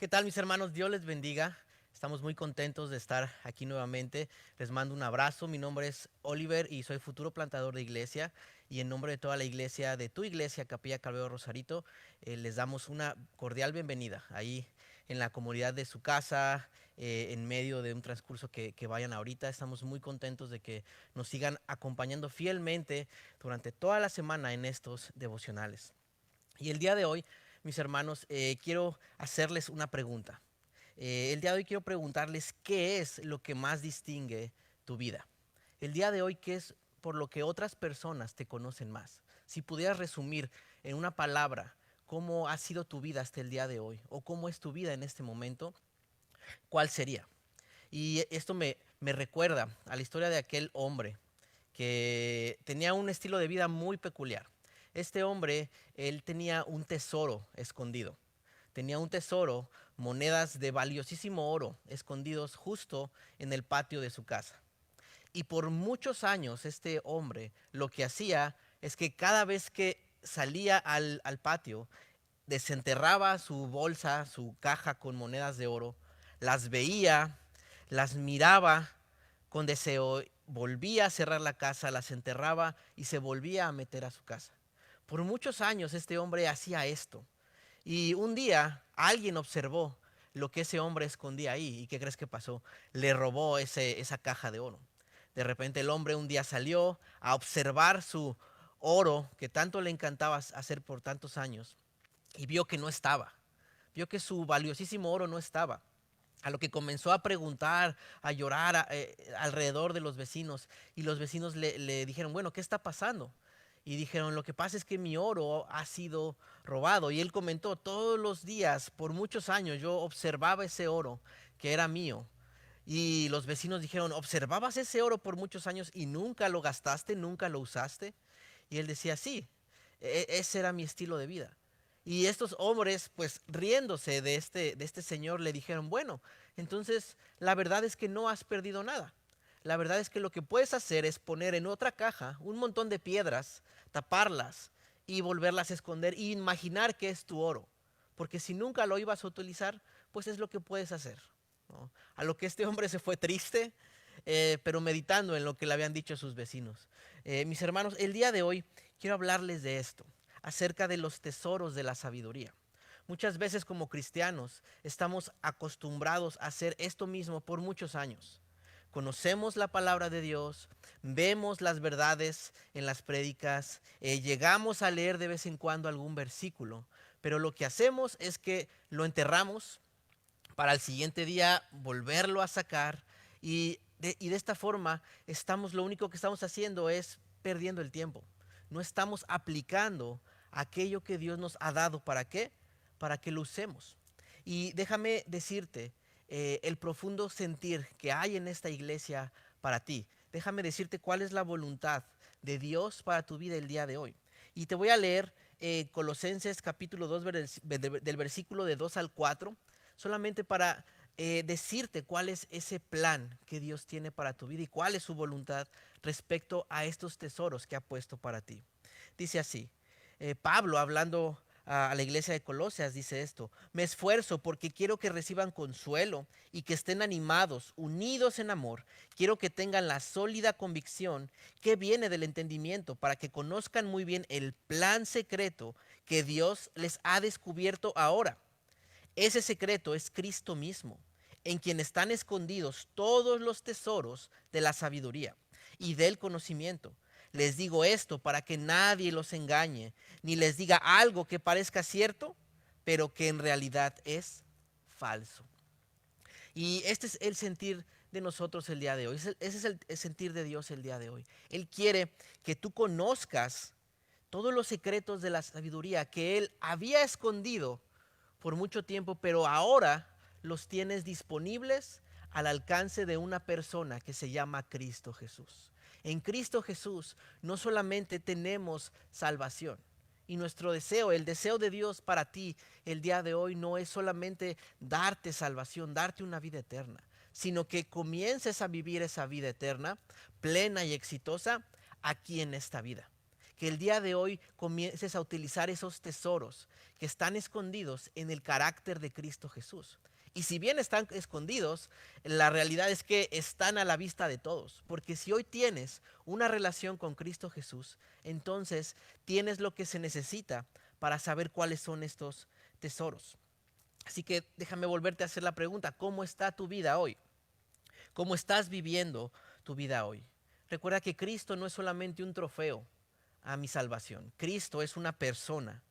¿Qué tal, mis hermanos? Dios les bendiga. Estamos muy contentos de estar aquí nuevamente. Les mando un abrazo. Mi nombre es Oliver y soy futuro plantador de iglesia. Y en nombre de toda la iglesia, de tu iglesia, Capilla Calvario Rosarito, les damos una cordial bienvenida ahí en la comunidad de su casa, en medio de un transcurso que vayan ahorita. Estamos muy contentos de que nos sigan acompañando fielmente durante toda la semana en estos devocionales. Y el día de hoy, mis hermanos, quiero hacerles una pregunta. El día de hoy quiero preguntarles qué es lo que más distingue tu vida. El día de hoy, ¿qué es por lo que otras personas te conocen más? Si pudieras resumir en una palabra cómo ha sido tu vida hasta el día de hoy o cómo es tu vida en este momento, ¿cuál sería? Y esto me recuerda a la historia de aquel hombre que tenía un estilo de vida muy peculiar. Este hombre, él tenía un tesoro escondido. Tenía un tesoro, monedas de valiosísimo oro, escondidos justo en el patio de su casa. Y por muchos años este hombre lo que hacía es que cada vez que salía al patio, desenterraba su bolsa, su caja con monedas de oro, las veía, las miraba con deseo, volvía a cerrar la casa, las enterraba y se volvía a meter a su casa. Por muchos años este hombre hacía esto. Y un día alguien observó lo que ese hombre escondía ahí. ¿Y qué crees que pasó? Le robó esa caja de oro. De repente el hombre un día salió a observar su oro que tanto le encantaba hacer por tantos años y vio que no estaba. Vio que su valiosísimo oro no estaba. A lo que comenzó a preguntar, a llorar alrededor de los vecinos. Y los vecinos le dijeron, bueno, ¿qué está pasando? Y dijeron, lo que pasa es que mi oro ha sido robado. Y él comentó, todos los días, por muchos años, yo observaba ese oro que era mío. Y los vecinos dijeron, ¿observabas ese oro por muchos años y nunca lo gastaste, nunca lo usaste? Y él decía, sí, ese era mi estilo de vida. Y estos hombres, pues riéndose de este señor, le dijeron, bueno, entonces la verdad es que no has perdido nada. La verdad es que lo que puedes hacer es poner en otra caja un montón de piedras, taparlas y volverlas a esconder y imaginar que es tu oro. Porque si nunca lo ibas a utilizar, pues es lo que puedes hacer, ¿no? A lo que este hombre se fue triste, pero meditando en lo que le habían dicho sus vecinos. Mis hermanos, el día de hoy quiero hablarles de esto, acerca de los tesoros de la sabiduría. Muchas veces como cristianos estamos acostumbrados a hacer esto mismo por muchos años. Conocemos la palabra de Dios, vemos las verdades en las prédicas, llegamos a leer de vez en cuando algún versículo, pero lo que hacemos es que lo enterramos para el siguiente día volverlo a sacar y de esta forma lo único que estamos haciendo es perdiendo el tiempo. No estamos aplicando aquello que Dios nos ha dado. ¿Para qué? Para que lo usemos. Y déjame decirte el profundo sentir que hay en esta iglesia para ti. Déjame decirte cuál es la voluntad de Dios para tu vida el día de hoy. Y te voy a leer Colosenses capítulo 2 del versículo de 2 al 4 solamente para decirte cuál es ese plan que Dios tiene para tu vida y cuál es su voluntad respecto a estos tesoros que ha puesto para ti. Dice así, Pablo hablando a la iglesia de Colosas dice esto: me esfuerzo porque quiero que reciban consuelo y que estén animados, unidos en amor. Quiero que tengan la sólida convicción que viene del entendimiento, para que conozcan muy bien el plan secreto que Dios les ha descubierto ahora. Ese secreto es Cristo mismo, en quien están escondidos todos los tesoros de la sabiduría y del conocimiento. Les digo esto para que nadie los engañe, ni les diga algo que parezca cierto, pero que en realidad es falso. Y este es el sentir de nosotros el día de hoy. Ese es el sentir de Dios el día de hoy. Él quiere que tú conozcas todos los secretos de la sabiduría que Él había escondido por mucho tiempo, pero ahora los tienes disponibles al alcance de una persona que se llama Cristo Jesús. En Cristo Jesús no solamente tenemos salvación, y nuestro deseo, el deseo de Dios para ti el día de hoy no es solamente darte salvación, darte una vida eterna, sino que comiences a vivir esa vida eterna plena y exitosa aquí en esta vida. que el día de hoy comiences a utilizar esos tesoros que están escondidos en el carácter de Cristo Jesús. Y si bien están escondidos, la realidad es que están a la vista de todos. Porque si hoy tienes una relación con Cristo Jesús, entonces tienes lo que se necesita para saber cuáles son estos tesoros. Así que déjame volverte a hacer la pregunta: ¿cómo está tu vida hoy? ¿Cómo estás viviendo tu vida hoy? Recuerda que Cristo no es solamente un trofeo a mi salvación. Cristo es una persona.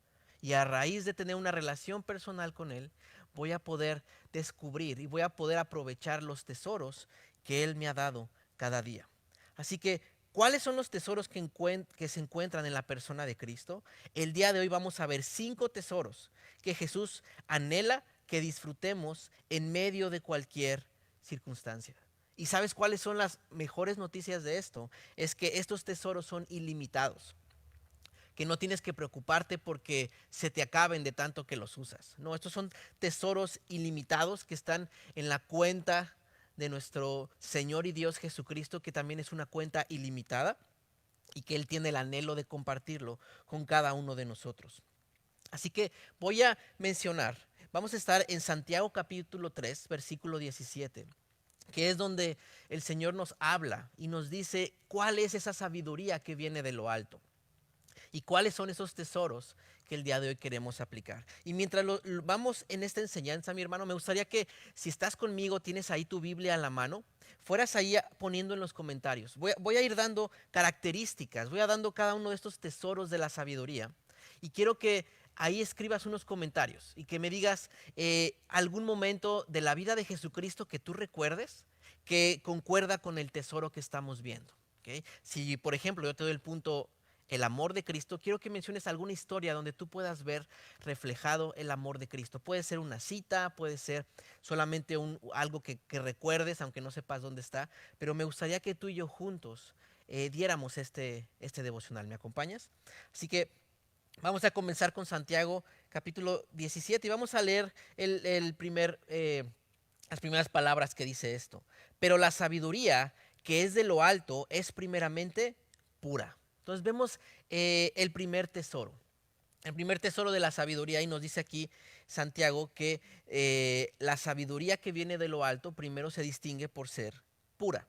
Y a raíz de tener una relación personal con Él, voy a poder descubrir y voy a poder aprovechar los tesoros que Él me ha dado cada día. Así que, ¿cuáles son los tesoros que se encuentran en la persona de Cristo? El día de hoy vamos a ver 5 tesoros que Jesús anhela que disfrutemos en medio de cualquier circunstancia. ¿Y sabes cuáles son las mejores noticias de esto? Es que estos tesoros son ilimitados. Que no tienes que preocuparte porque se te acaben de tanto que los usas. No, estos son tesoros ilimitados que están en la cuenta de nuestro Señor y Dios Jesucristo, que también es una cuenta ilimitada y que Él tiene el anhelo de compartirlo con cada uno de nosotros. Así que voy a mencionar, vamos a estar en Santiago capítulo 3, versículo 17, que es donde el Señor nos habla y nos dice cuál es esa sabiduría que viene de lo alto. ¿Y cuáles son esos tesoros que el día de hoy queremos aplicar? Y mientras vamos en esta enseñanza, mi hermano, me gustaría que si estás conmigo, tienes ahí tu Biblia a la mano, fueras ahí poniendo en los comentarios. Voy a ir dando características, voy a dando cada uno de estos tesoros de la sabiduría. Y quiero que ahí escribas unos comentarios y que me digas algún momento de la vida de Jesucristo que tú recuerdes que concuerda con el tesoro que estamos viendo. ¿Okay? Si, por ejemplo, yo te doy el punto el amor de Cristo, quiero que menciones alguna historia donde tú puedas ver reflejado el amor de Cristo. Puede ser una cita, puede ser solamente algo que recuerdes, aunque no sepas dónde está, pero me gustaría que tú y yo juntos diéramos este devocional. ¿Me acompañas? Así que vamos a comenzar con Santiago capítulo 17 y vamos a leer las primeras palabras que dice esto. Pero la sabiduría que es de lo alto es primeramente pura. Entonces vemos el primer tesoro. El primer tesoro de la sabiduría, y nos dice aquí Santiago que la sabiduría que viene de lo alto primero se distingue por ser pura.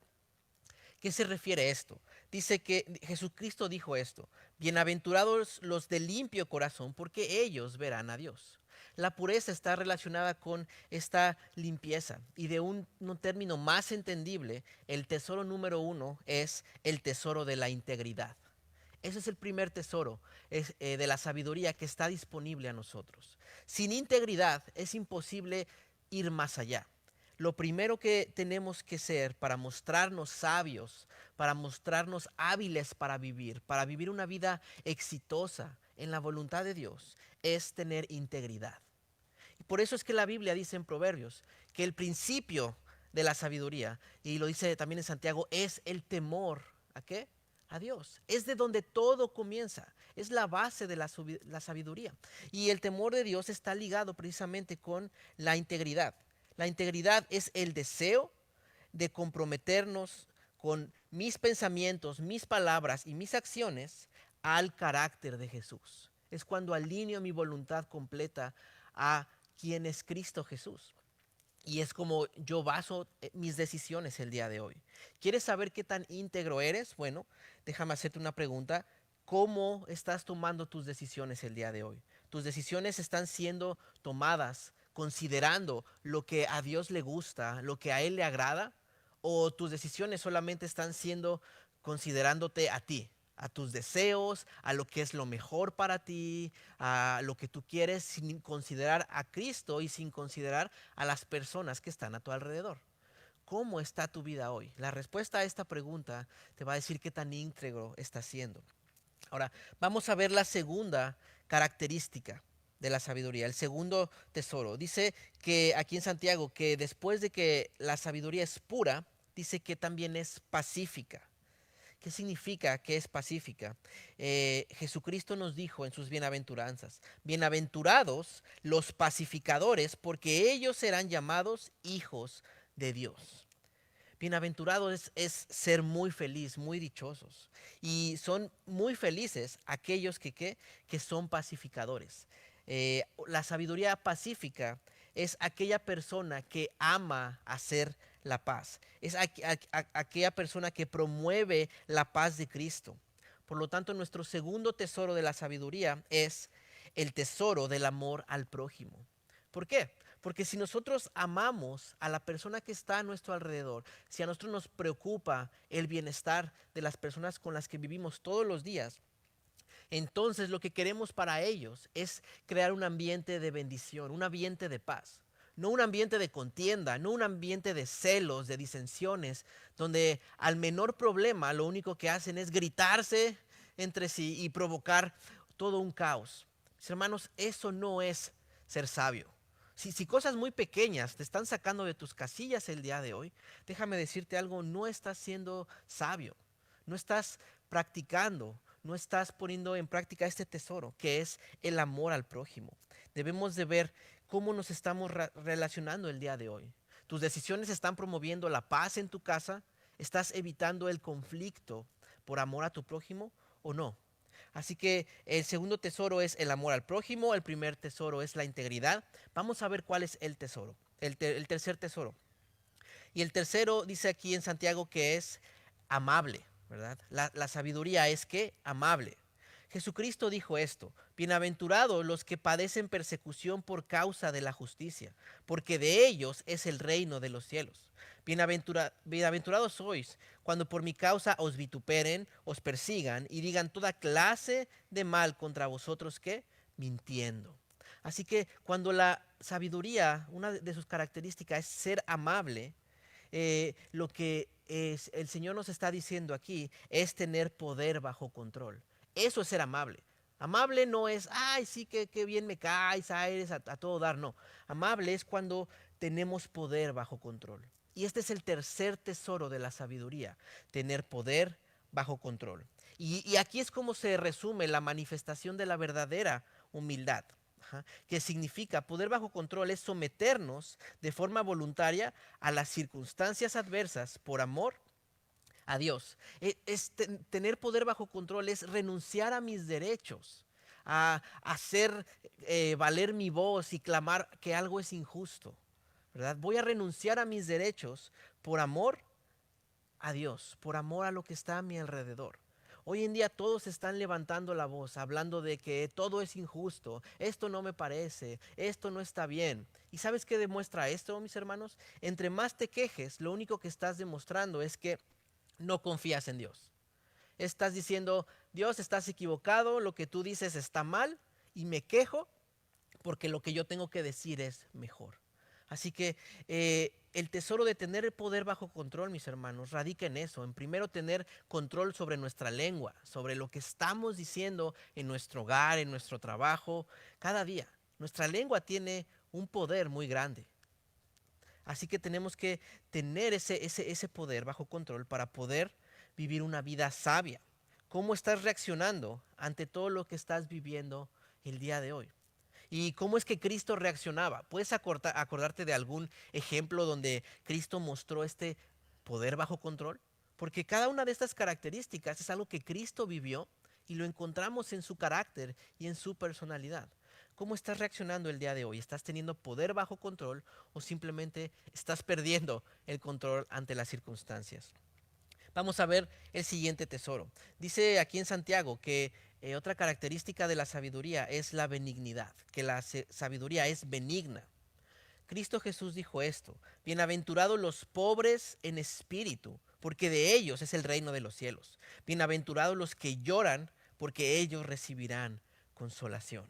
¿Qué se refiere a esto? Dice que Jesucristo dijo esto: bienaventurados los de limpio corazón, porque ellos verán a Dios. La pureza está relacionada con esta limpieza, y de un término más entendible, el tesoro número 1 es el tesoro de la integridad. Ese es el primer tesoro de la sabiduría que está disponible a nosotros. Sin integridad es imposible ir más allá. Lo primero que tenemos que ser para mostrarnos sabios, para mostrarnos hábiles para vivir una vida exitosa en la voluntad de Dios, es tener integridad. Y por eso es que la Biblia dice en Proverbios que el principio de la sabiduría, y lo dice también en Santiago, es el temor. ¿A qué? A Dios. Es de donde todo comienza. Es la base de la sabiduría. Y el temor de Dios está ligado precisamente con la integridad. La integridad es el deseo de comprometernos con mis pensamientos, mis palabras y mis acciones al carácter de Jesús. Es cuando alineo mi voluntad completa a quien es Cristo Jesús. Y es como yo baso mis decisiones el día de hoy. ¿Quieres saber qué tan íntegro eres? Bueno, déjame hacerte una pregunta. ¿Cómo estás tomando tus decisiones el día de hoy? ¿Tus decisiones están siendo tomadas considerando lo que a Dios le gusta, lo que a Él le agrada? ¿O tus decisiones solamente están siendo considerándote a ti, a tus deseos, a lo que es lo mejor para ti, a lo que tú quieres, sin considerar a Cristo y sin considerar a las personas que están a tu alrededor? ¿Cómo está tu vida hoy? La respuesta a esta pregunta te va a decir qué tan íntegro estás siendo. Ahora, vamos a ver la segunda característica de la sabiduría, el segundo tesoro. Dice que aquí en Santiago que después de que la sabiduría es pura, dice que también es pacífica. ¿Qué significa que es pacífica? Jesucristo nos dijo en sus bienaventuranzas: bienaventurados los pacificadores, porque ellos serán llamados hijos de Dios. Bienaventurado es ser muy feliz, muy dichosos. Y son muy felices aquellos que son pacificadores. La sabiduría pacífica es aquella persona que ama hacer la paz. Es aquella persona que promueve la paz de Cristo. Por lo tanto, nuestro segundo tesoro de la sabiduría es el tesoro del amor al prójimo. ¿Por qué? Porque si nosotros amamos a la persona que está a nuestro alrededor, si a nosotros nos preocupa el bienestar de las personas con las que vivimos todos los días, entonces lo que queremos para ellos es crear un ambiente de bendición, un ambiente de paz. No un ambiente de contienda, no un ambiente de celos, de disensiones, donde al menor problema lo único que hacen es gritarse entre sí y provocar todo un caos. Mis hermanos, eso no es ser sabio. Si cosas muy pequeñas te están sacando de tus casillas el día de hoy, déjame decirte algo, no estás siendo sabio, no estás practicando, no estás poniendo en práctica este tesoro, que es el amor al prójimo. Debemos de ver cómo nos estamos relacionando el día de hoy. ¿Tus decisiones están promoviendo la paz en tu casa? ¿Estás evitando el conflicto por amor a tu prójimo o no? Así que el segundo tesoro es el amor al prójimo, el primer tesoro es la integridad. Vamos a ver cuál es el tesoro, el tercer tesoro. Y el tercero dice aquí en Santiago que es amable, ¿verdad? La sabiduría es que amable. Jesucristo dijo esto: bienaventurados los que padecen persecución por causa de la justicia, porque de ellos es el reino de los cielos. Bienaventurados sois cuando por mi causa os vituperen, os persigan y digan toda clase de mal contra vosotros, ¿qué? Mintiendo. Así que cuando la sabiduría, una de sus características es ser amable, lo que el Señor nos está diciendo aquí es tener poder bajo control. Eso es ser amable. Amable no es, ay, sí, que bien me caes, eres a todo dar. No, amable es cuando tenemos poder bajo control. Y este es el tercer tesoro de la sabiduría, tener poder bajo control. Y aquí es como se resume la manifestación de la verdadera humildad. Que significa poder bajo control es someternos de forma voluntaria a las circunstancias adversas por amor a Dios. Tener poder bajo control es renunciar a mis derechos, a hacer valer mi voz y clamar que algo es injusto, ¿verdad? Voy a renunciar a mis derechos por amor a Dios, por amor a lo que está a mi alrededor. Hoy en día todos están levantando la voz, hablando de que todo es injusto, esto no me parece, esto no está bien. ¿Y sabes qué demuestra esto, mis hermanos? Entre más te quejes, lo único que estás demostrando es que no confías en Dios. Estás diciendo: Dios, estás equivocado, lo que tú dices está mal y me quejo porque lo que yo tengo que decir es mejor. Así que el tesoro de tener el poder bajo control, mis hermanos, radica en eso. En primero, tener control sobre nuestra lengua, sobre lo que estamos diciendo en nuestro hogar, en nuestro trabajo, cada día. Nuestra lengua tiene un poder muy grande. Así que tenemos que tener ese poder bajo control para poder vivir una vida sabia. ¿Cómo estás reaccionando ante todo lo que estás viviendo el día de hoy? ¿Y cómo es que Cristo reaccionaba? ¿Puedes acordarte de algún ejemplo donde Cristo mostró este poder bajo control? Porque cada una de estas características es algo que Cristo vivió y lo encontramos en su carácter y en su personalidad. ¿Cómo estás reaccionando el día de hoy? ¿Estás teniendo poder bajo control o simplemente estás perdiendo el control ante las circunstancias? Vamos a ver el siguiente tesoro. Dice aquí en Santiago que otra característica de la sabiduría es la benignidad, que la sabiduría es benigna. Cristo Jesús dijo esto: bienaventurados los pobres en espíritu, porque de ellos es el reino de los cielos. Bienaventurados los que lloran, porque ellos recibirán consolación.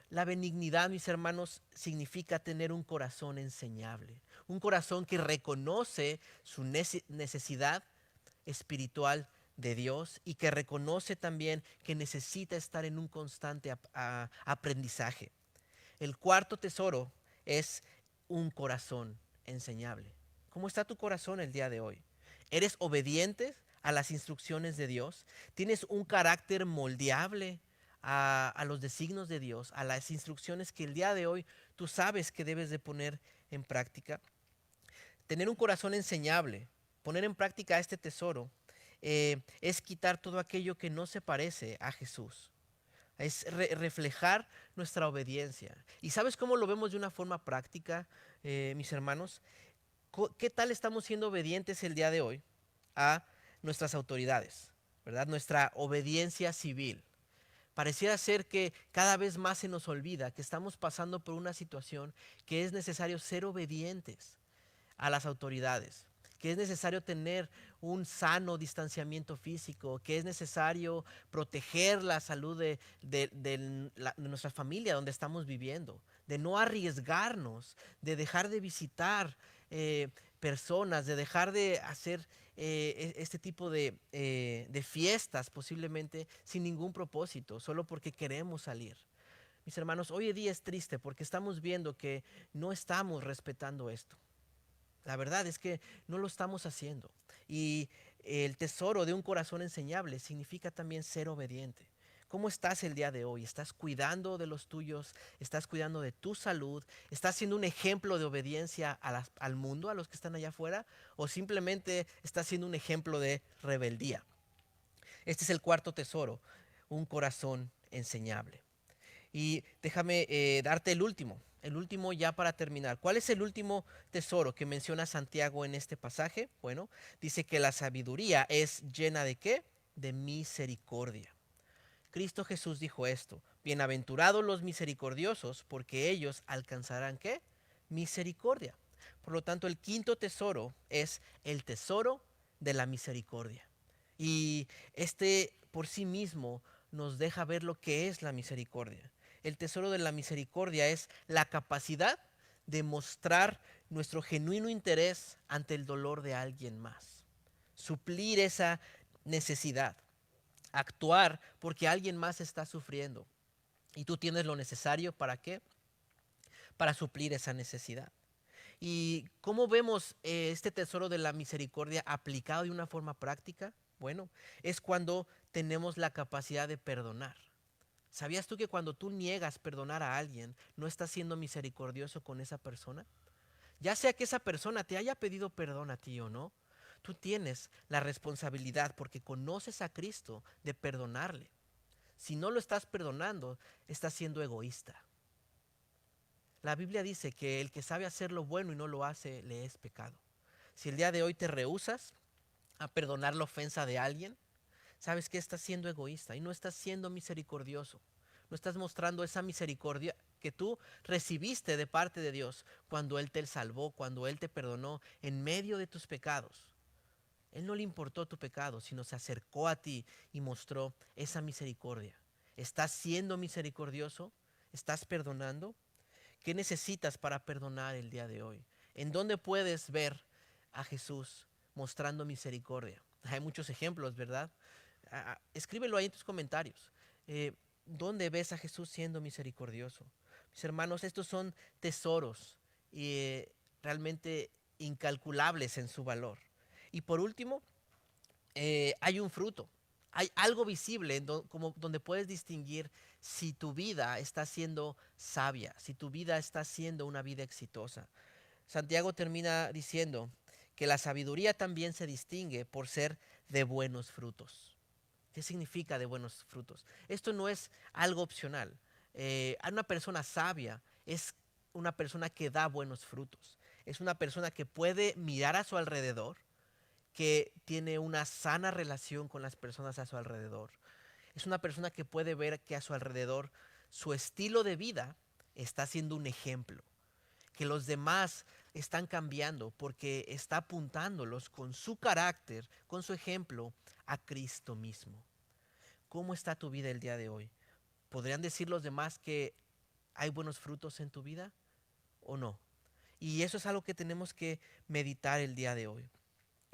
La benignidad, mis hermanos, significa tener un corazón enseñable, un corazón que reconoce su necesidad espiritual de Dios y que reconoce también que necesita estar en un constante aprendizaje. El cuarto tesoro es un corazón enseñable. ¿Cómo está tu corazón el día de hoy? ¿Eres obediente a las instrucciones de Dios? ¿Tienes un carácter moldeable a los designios de Dios, a las instrucciones que el día de hoy tú sabes que debes de poner en práctica? Tener un corazón enseñable Poner en práctica este tesoro es quitar todo aquello que no se parece a Jesús. Es reflejar nuestra obediencia. ¿Y sabes cómo lo vemos de una forma práctica, mis hermanos? ¿Qué tal estamos siendo obedientes el día de hoy a nuestras autoridades? ¿Verdad? Nuestra obediencia civil. Pareciera ser que cada vez más se nos olvida que estamos pasando por una situación que es necesario ser obedientes a las autoridades, que es necesario tener un sano distanciamiento físico, que es necesario proteger la salud de nuestra familia donde estamos viviendo, de no arriesgarnos, de dejar de visitar personas, de dejar de hacer este tipo de fiestas posiblemente sin ningún propósito, solo porque queremos salir. Mis hermanos, hoy en día es triste porque estamos viendo que no estamos respetando esto. La verdad es que no lo estamos haciendo. Y el tesoro de un corazón enseñable significa también ser obediente. ¿Cómo estás el día de hoy? ¿Estás cuidando de los tuyos? ¿Estás cuidando de tu salud? ¿Estás siendo un ejemplo de obediencia al mundo, a los que están allá afuera? ¿O simplemente estás siendo un ejemplo de rebeldía? Este es el cuarto tesoro, un corazón enseñable. Y déjame darte el último ya para terminar. ¿Cuál es el último tesoro que menciona Santiago en este pasaje? Bueno, dice que la sabiduría es llena de ¿qué? De misericordia. Cristo Jesús dijo esto: bienaventurados los misericordiosos, porque ellos alcanzarán ¿qué? Misericordia. Por lo tanto, el quinto tesoro es el tesoro de la misericordia. Y este por sí mismo nos deja ver lo que es la misericordia. El tesoro de la misericordia es la capacidad de mostrar nuestro genuino interés ante el dolor de alguien más. Suplir esa necesidad. Actuar porque alguien más está sufriendo. Y tú tienes lo necesario para qué? Para suplir esa necesidad. ¿Y cómo vemos este tesoro de la misericordia aplicado de una forma práctica? Bueno, es cuando tenemos la capacidad de perdonar. ¿Sabías tú que cuando tú niegas perdonar a alguien, no estás siendo misericordioso con esa persona? Ya sea que esa persona te haya pedido perdón a ti o no, tú tienes la responsabilidad, porque conoces a Cristo, de perdonarle. Si no lo estás perdonando, estás siendo egoísta. La Biblia dice que el que sabe hacer lo bueno y no lo hace, le es pecado. Si el día de hoy te rehusas a perdonar la ofensa de alguien, sabes que estás siendo egoísta y no estás siendo misericordioso. No estás mostrando esa misericordia que tú recibiste de parte de Dios cuando Él te salvó, cuando Él te perdonó en medio de tus pecados. Él no le importó tu pecado, sino se acercó a ti y mostró esa misericordia. ¿Estás siendo misericordioso? ¿Estás perdonando? ¿Qué necesitas para perdonar el día de hoy? ¿En dónde puedes ver a Jesús mostrando misericordia? Hay muchos ejemplos, ¿verdad? Escríbelo ahí en tus comentarios. ¿Dónde ves a Jesús siendo misericordioso? Mis hermanos, estos son tesoros realmente incalculables en su valor. Y por último, hay un fruto. Hay algo visible como donde puedes distinguir si tu vida está siendo sabia, si tu vida está siendo una vida exitosa. Santiago termina diciendo que la sabiduría también se distingue por ser de buenos frutos. ¿Qué significa de buenos frutos? Esto no es algo opcional. Una persona sabia es una persona que da buenos frutos. Es una persona que puede mirar a su alrededor, que tiene una sana relación con las personas a su alrededor. Es una persona que puede ver que a su alrededor su estilo de vida está siendo un ejemplo, que los demás están cambiando porque está apuntándolos con su carácter, con su ejemplo, a Cristo mismo. ¿Cómo está tu vida el día de hoy? ¿Podrían decir los demás que hay buenos frutos en tu vida o no? Y eso es algo que tenemos que meditar el día de hoy.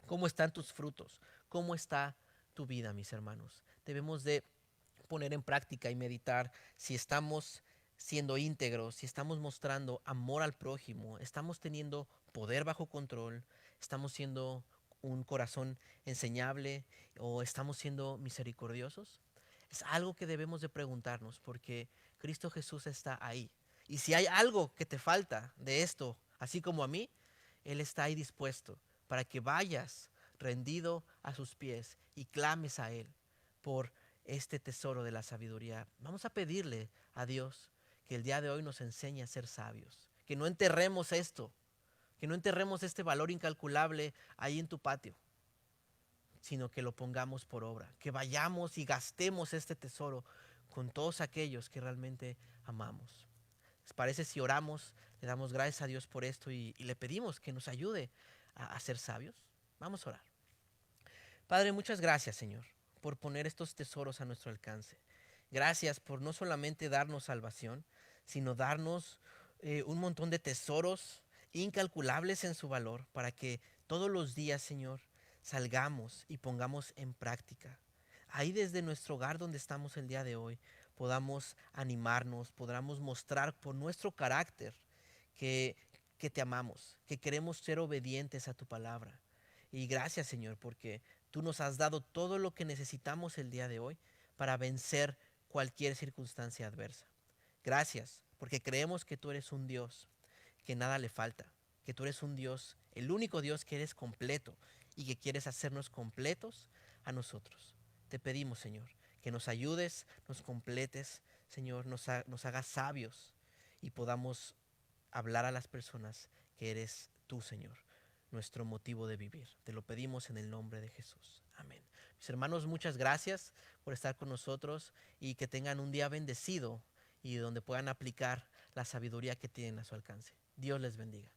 ¿Cómo están tus frutos? ¿Cómo está tu vida, mis hermanos? Debemos de poner en práctica y meditar si estamos siendo íntegros, si estamos mostrando amor al prójimo, estamos teniendo poder bajo control, estamos siendo un corazón enseñable o estamos siendo misericordiosos. Es algo que debemos de preguntarnos porque Cristo Jesús está ahí. Y si hay algo que te falta de esto, así como a mí, Él está ahí dispuesto para que vayas rendido a sus pies y clames a Él por este tesoro de la sabiduría. Vamos a pedirle a Dios que el día de hoy nos enseñe a ser sabios, que no enterremos esto, que no enterremos este valor incalculable ahí en tu patio, sino que lo pongamos por obra, que vayamos y gastemos este tesoro con todos aquellos que realmente amamos. ¿Les parece si oramos, le damos gracias a Dios por esto y le pedimos que nos ayude a ser sabios? Vamos a orar. Padre, muchas gracias, Señor, por poner estos tesoros a nuestro alcance. Gracias por no solamente darnos salvación, sino darnos un montón de tesoros incalculables en su valor para que todos los días, Señor, salgamos y pongamos en práctica. Ahí desde nuestro hogar donde estamos el día de hoy, podamos animarnos, podamos mostrar por nuestro carácter que, que te amamos, que queremos ser obedientes a tu palabra. Y gracias, Señor, porque tú nos has dado todo lo que necesitamos el día de hoy para vencer cualquier circunstancia adversa. Gracias, porque creemos que tú eres un Dios que nada le falta, que tú eres un Dios, el único Dios que eres completo y que quieres hacernos completos a nosotros. Te pedimos, Señor, que nos ayudes, nos completes, Señor, nos hagas sabios y podamos hablar a las personas que eres tú, Señor, nuestro motivo de vivir. Te lo pedimos en el nombre de Jesús. Amén. Mis hermanos, muchas gracias por estar con nosotros y que tengan un día bendecido y donde puedan aplicar la sabiduría que tienen a su alcance. Dios les bendiga.